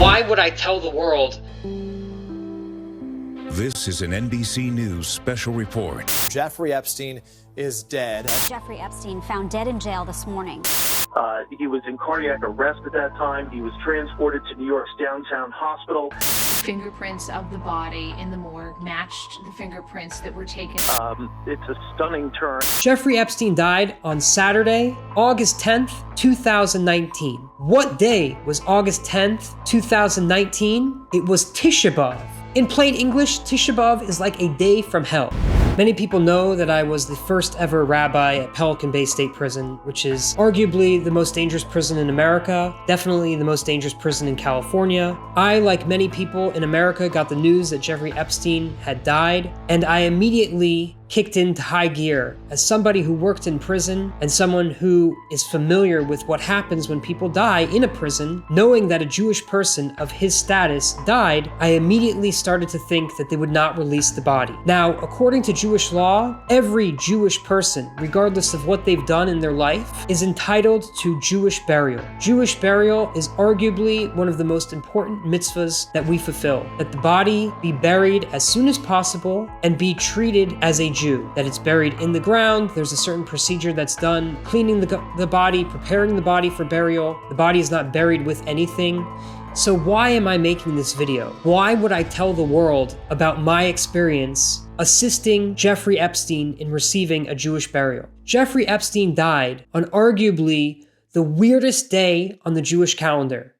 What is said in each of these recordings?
Why would I tell the world? This is an NBC News special report. Jeffrey Epstein is dead. Jeffrey Epstein found dead in jail this morning. He was in cardiac arrest at that time. He was transported to New York's downtown hospital. Fingerprints of the body in the morgue matched the fingerprints that were taken. It's a stunning turn. Jeffrey Epstein died on Saturday, August 10th, 2019. What day was August 10th, 2019? It was Tisha B'av. In plain English, Tisha B'av is like a day from hell. Many people know that I was the first ever rabbi at Pelican Bay State Prison, which is arguably the most dangerous prison in America, definitely the most dangerous prison in California. I, like many people in America, got the news that Jeffrey Epstein had died, and I immediately kicked into high gear. As somebody who worked in prison and someone who is familiar with what happens when people die in a prison, knowing that a Jewish person of his status died, I immediately started to think that they would not release the body. Now, according to Jewish law, every Jewish person, regardless of what they've done in their life, is entitled to Jewish burial. Jewish burial is arguably one of the most important mitzvahs that we fulfill, that the body be buried as soon as possible and be treated as a Jew, that it's buried in the ground. There's a certain procedure that's done, cleaning the body, preparing the body for burial. The body is not buried with anything. So why am I making this video? Why would I tell the world about my experience assisting Jeffrey Epstein in receiving a Jewish burial? Jeffrey Epstein died on arguably the weirdest day on the Jewish calendar,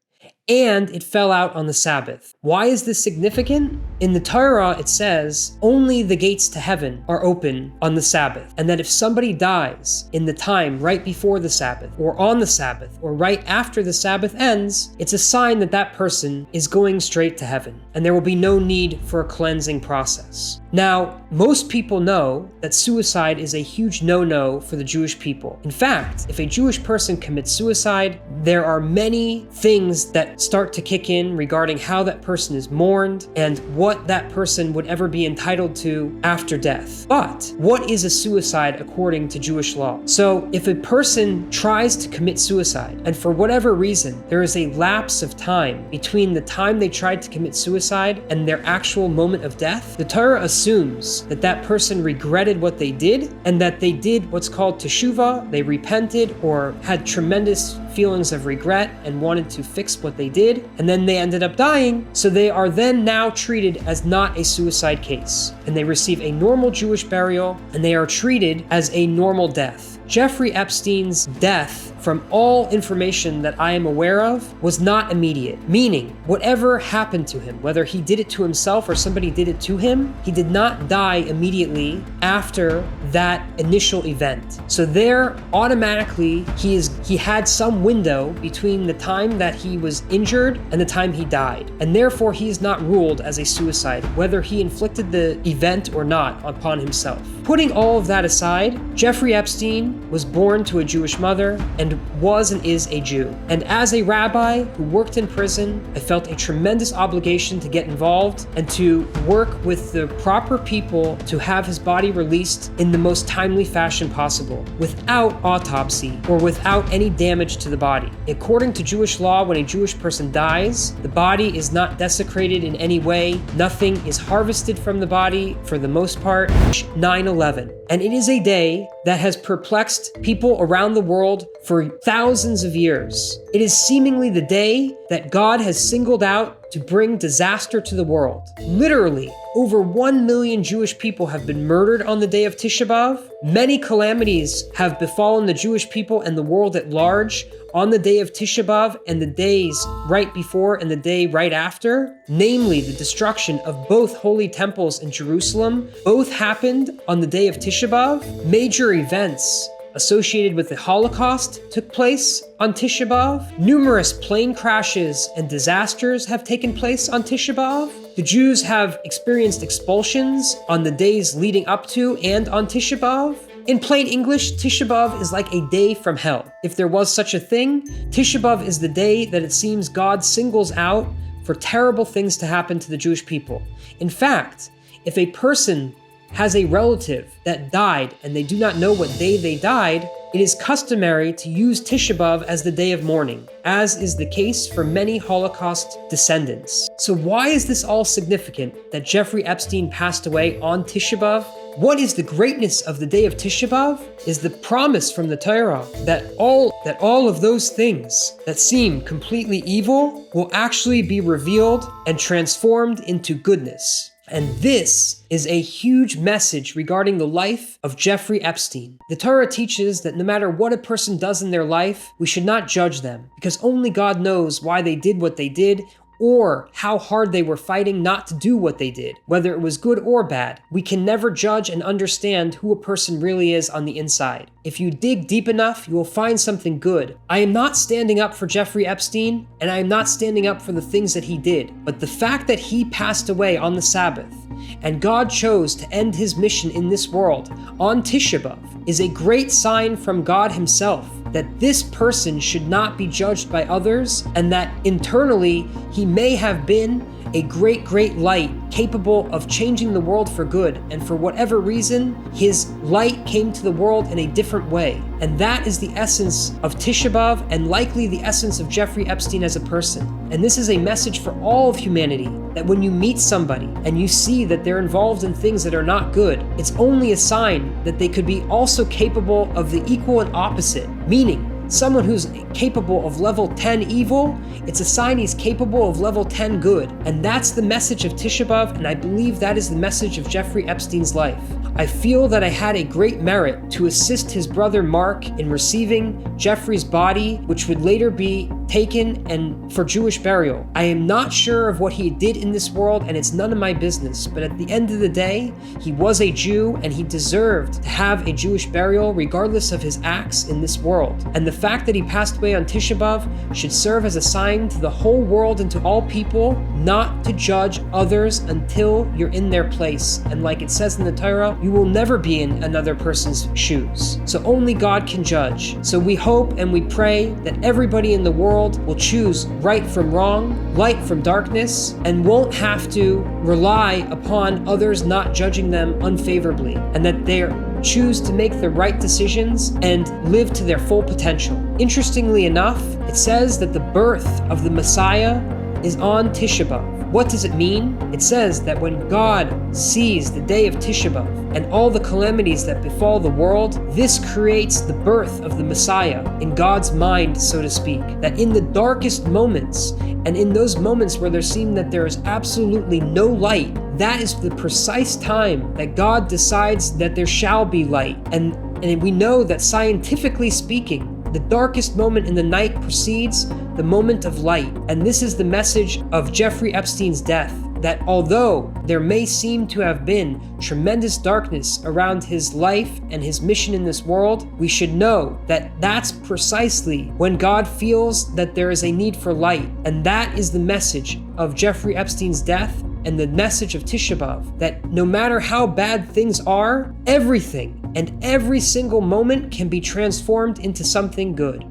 and it fell out on the Sabbath. Why is this significant? In the Torah, it says only the gates to heaven are open on the Sabbath, and that if somebody dies in the time right before the Sabbath, or on the Sabbath, or right after the Sabbath ends, it's a sign that that person is going straight to heaven, and there will be no need for a cleansing process. Now, most people know that suicide is a huge no-no for the Jewish people. In fact, if a Jewish person commits suicide, there are many things that start to kick in regarding how that person is mourned and what that person would ever be entitled to after death. But what is a suicide according to Jewish law? So if a person tries to commit suicide, and for whatever reason, there is a lapse of time between the time they tried to commit suicide and their actual moment of death, the Torah assumes that that person regretted what they did and that they did what's called teshuvah, they repented or had tremendous feelings of regret and wanted to fix what they did, and then they ended up dying, so they are then now treated as not a suicide case, and they receive a normal Jewish burial, and they are treated as a normal death. Jeffrey Epstein's death, from all information that I am aware of, was not immediate, meaning whatever happened to him, whether he did it to himself or somebody did it to him, he did not die immediately after that initial event. So there, automatically, he had some window between the time that he was injured and the time he died, and therefore he is not ruled as a suicide, whether he inflicted the event or not upon himself. Putting all of that aside, Jeffrey Epstein was born to a Jewish mother and was and is a Jew. And as a rabbi who worked in prison, I felt a tremendous obligation to get involved and to work with the proper people to have his body released in the most timely fashion possible, without autopsy or without any damage to the body. According to Jewish law, when a Jewish person dies, the body is not desecrated in any way. Nothing is harvested from the body for the most part. 9/11. And it is a day that has perplexed people around the world for thousands of years. It is seemingly the day that God has singled out to bring disaster to the world. Literally, over 1 million Jewish people have been murdered on the day of Tisha B'av. Many calamities have befallen the Jewish people and the world at large on the day of Tisha B'av and the days right before and the day right after, namely the destruction of both holy temples in Jerusalem. Both happened on the day of Tisha B'av. Major events associated with the Holocaust took place on Tisha B'av. Numerous plane crashes and disasters have taken place on Tisha B'av. The Jews have experienced expulsions on the days leading up to and on Tisha B'av. In plain English, Tisha B'av is like a day from hell. If there was such a thing, Tisha B'av is the day that it seems God singles out for terrible things to happen to the Jewish people. In fact, if a person has a relative that died and they do not know what day they died, it is customary to use Tisha B'av as the day of mourning, as is the case for many Holocaust descendants. So why is this all significant that Jeffrey Epstein passed away on Tisha B'av? What is the greatness of the day of Tisha B'av is the promise from the Torah that all of those things that seem completely evil will actually be revealed and transformed into goodness. And this is a huge message regarding the life of Jeffrey Epstein. The Torah teaches that no matter what a person does in their life, we should not judge them, because only God knows why they did what they did, or how hard they were fighting not to do what they did, whether it was good or bad. We can never judge and understand who a person really is on the inside. If you dig deep enough, you will find something good. I am not standing up for Jeffrey Epstein, and I am not standing up for the things that he did, but the fact that he passed away on the Sabbath, and God chose to end his mission in this world on Tisha B'av, is a great sign from God himself that this person should not be judged by others, and that internally he may have been a great light capable of changing the world for good, and for whatever reason, his light came to the world in a different way. And that is the essence of Tisha B'av, and likely the essence of Jeffrey Epstein as a person. And this is a message for all of humanity, that when you meet somebody and you see that they're involved in things that are not good, it's only a sign that they could be also capable of the equal and opposite, meaning someone who's capable of level 10 evil, it's a sign he's capable of level 10 good. And that's the message of Tisha B'av, and I believe that is the message of Jeffrey Epstein's life. I feel that I had a great merit to assist his brother Mark in receiving Jeffrey's body, which would later be taken and for Jewish burial. I am not sure of what he did in this world, and it's none of my business, but at the end of the day, he was a Jew and he deserved to have a Jewish burial regardless of his acts in this world. And the fact that he passed away on Tisha B'av should serve as a sign to the whole world and to all people not to judge others until you're in their place. And like it says in the Torah, you will never be in another person's shoes. So only God can judge. So we hope and we pray that everybody in the world will choose right from wrong, light from darkness, and won't have to rely upon others not judging them unfavorably, and that they choose to make the right decisions and live to their full potential. Interestingly enough, it says that the birth of the Messiah is on Tisha B'av. What does it mean? It says that when God sees the day of Tisha B'av and all the calamities that befall the world, this creates the birth of the Messiah in God's mind, so to speak. That in the darkest moments, and in those moments where there seems that there is absolutely no light, that is the precise time that God decides that there shall be light. And we know that scientifically speaking, the darkest moment in the night precedes the moment of light. And this is the message of Jeffrey Epstein's death, that although there may seem to have been tremendous darkness around his life and his mission in this world, we should know that that's precisely when God feels that there is a need for light. And that is the message of Jeffrey Epstein's death and the message of Tisha B'av, that no matter how bad things are, everything and every single moment can be transformed into something good.